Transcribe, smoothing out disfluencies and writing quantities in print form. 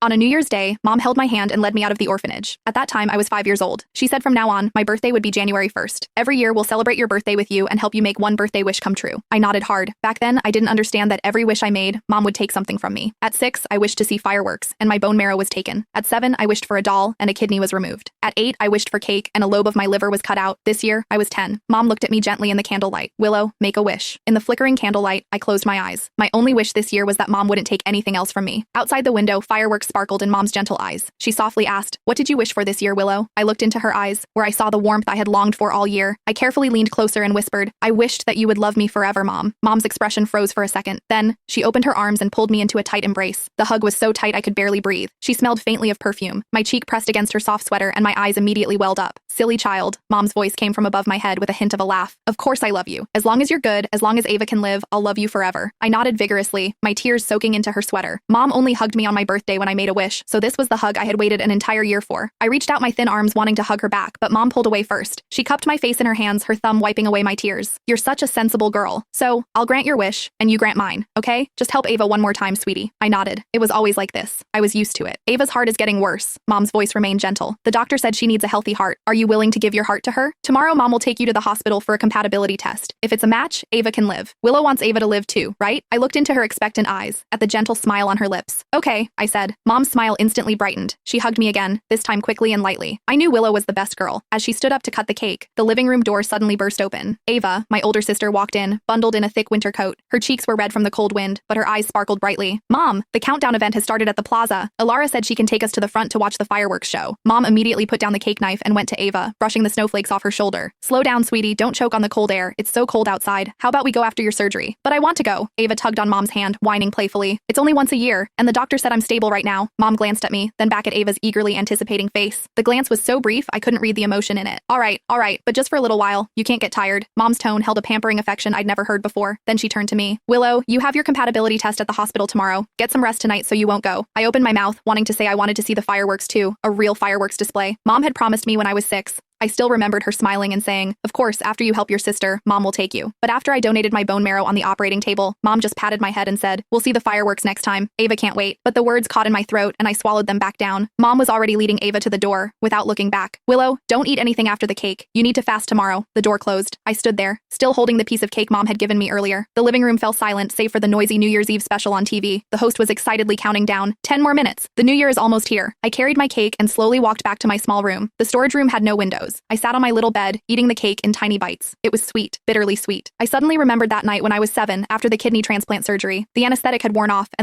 On a New Year's Day, Mom held my hand and led me out of the orphanage. At that time, I was 5 years old. She said from now on, my birthday would be January 1st. Every year, we'll celebrate your birthday with you and help you make one birthday wish come true. I nodded hard. Back then, I didn't understand that every wish I made, Mom would take something from me. At 6, I wished to see fireworks, and my bone marrow was taken. At 7, I wished for a doll, and a kidney was removed. At 8, I wished for cake, and a lobe of my liver was cut out. This year, I was 10. Mom looked at me gently in the candlelight. Willow, make a wish. In the flickering candlelight, I closed my eyes. My only wish this year was that Mom wouldn't take anything else from me. Outside the window, fireworks sparkled in Mom's gentle eyes. She softly asked, "What did you wish for this year, Willow?" I looked into her eyes, where I saw the warmth I had longed for all year. I carefully leaned closer and whispered, "I wished that you would love me forever, Mom." Mom's expression froze for a second. Then, she opened her arms and pulled me into a tight embrace. The hug was so tight I could barely breathe. She smelled faintly of perfume. My cheek pressed against her soft sweater and my eyes immediately welled up. "Silly child." Mom's voice came from above my head with a hint of a laugh. "Of course I love you. As long as you're good, as long as Ava can live, I'll love you forever." I nodded vigorously, my tears soaking into her sweater. Mom only hugged me on my birthday when I made a wish, so this was the hug I had waited an entire year for. I reached out my thin arms wanting to hug her back, but Mom pulled away first. She cupped my face in her hands, her thumb wiping away my tears. "You're such a sensible girl. So, I'll grant your wish, and you grant mine, okay? Just help Ava one more time, sweetie." I nodded. It was always like this. I was used to it. "Ava's heart is getting worse." Mom's voice remained gentle. "The doctor said she needs a healthy heart. Are you willing to give your heart to her? Tomorrow, Mom will take you to the hospital for a compatibility test. If it's a match, Ava can live. Willow wants Ava to live too, right?" I looked into her expectant eyes, at the gentle smile on her lips. "Okay," I said. Mom's smile instantly brightened. She hugged me again, this time quickly and lightly. I knew Willow was the best girl. As she stood up to cut the cake, the living room door suddenly burst open. Ava, my older sister, walked in, bundled in a thick winter coat. Her cheeks were red from the cold wind, but her eyes sparkled brightly. "Mom, the countdown event has started at the plaza. Alara said she can take us to the front to watch the fireworks show." Mom immediately put down the cake knife and went to Ava, brushing the snowflakes off her shoulder. "Slow down, sweetie. Don't choke on the cold air. It's so cold outside. How about we go after your surgery?" "But I want to go." Ava tugged on Mom's hand, whining playfully. "It's only once a year, and the doctor said I'm stable right now." Mom glanced at me, then back at Ava's eagerly anticipating face. The glance was so brief, I couldn't read the emotion in it. All right, but just for a little while. You can't get tired." Mom's tone held a pampering affection I'd never heard before. Then she turned to me. "Willow, you have your compatibility test at the hospital tomorrow. Get some rest tonight so you won't go." I opened my mouth, wanting to say I wanted to see the fireworks too, a real fireworks display. Mom had promised me when I was 6. I still remembered her smiling and saying, "Of course, after you help your sister, Mom will take you." But after I donated my bone marrow on the operating table, Mom just patted my head and said, "We'll see the fireworks next time. Ava can't wait." But the words caught in my throat and I swallowed them back down. Mom was already leading Ava to the door, without looking back. "Willow, don't eat anything after the cake. You need to fast tomorrow." The door closed. I stood there, still holding the piece of cake Mom had given me earlier. The living room fell silent, save for the noisy New Year's Eve special on TV. The host was excitedly counting down. 10 more minutes. The new year is almost here. I carried my cake and slowly walked back to my small room. The storage room had no windows. I sat on my little bed, eating the cake in tiny bites. It was sweet, bitterly sweet. I suddenly remembered that night when I was 7, after the kidney transplant surgery. The anesthetic had worn off, and